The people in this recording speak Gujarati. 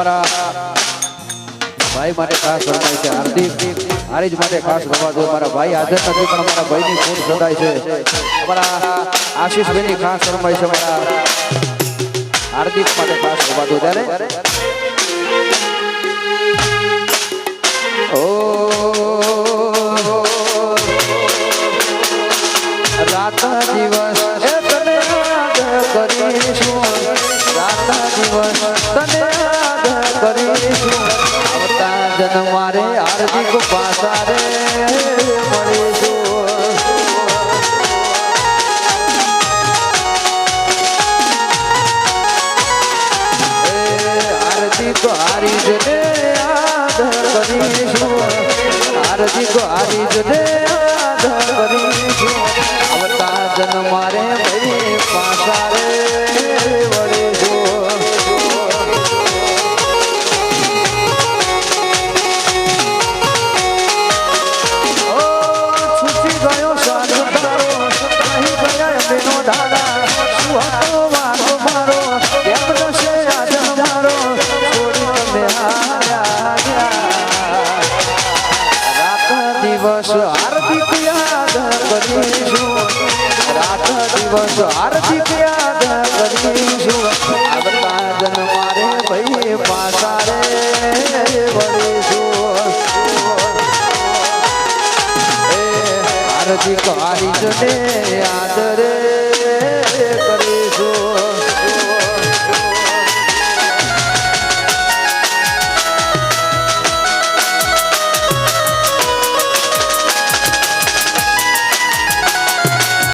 અમારા ભાઈ માટે ખાસ રમાય છે હાર્દિક હારીજ માટે ખાસ રમવા દો મારા ભાઈ હાજર નથી પણ અમારા ભાઈની ફૂલ સદાય છે અમારા આશીષભાઈની ખાસ રમાય છે અમારા હાર્દિક માટે ખાસ રમવા દો ત્યારે ઓ રાત દિવસ તને યાદ કરીશું રાત દિવસ તને યાદ કરીશું આવતા જન્મારે હાર્દિક પાછા રે મળીશું હાર્દિક હારીજ ને યાદ કરીશું હાર્દિક હારીજ ને યાદ કરીશું આવતા જન્મારે ભાઈ પાછા રે વળીશું ઓ છૂટી ગયો સાથ તારો અહીં ગયા બેનો દાદા શું હતો વારો મારો કેમ નશે આજ મારો છોડી તમે હાર્યા રાત દિવસ હાર્દિક યાદ કરીશું રાત દિવસ હાર્દિક યાદ કરીશું આવતા જન્મારે ભાઈ પાછા રે વળીશું હાર્દિક હારીજ ને યાદ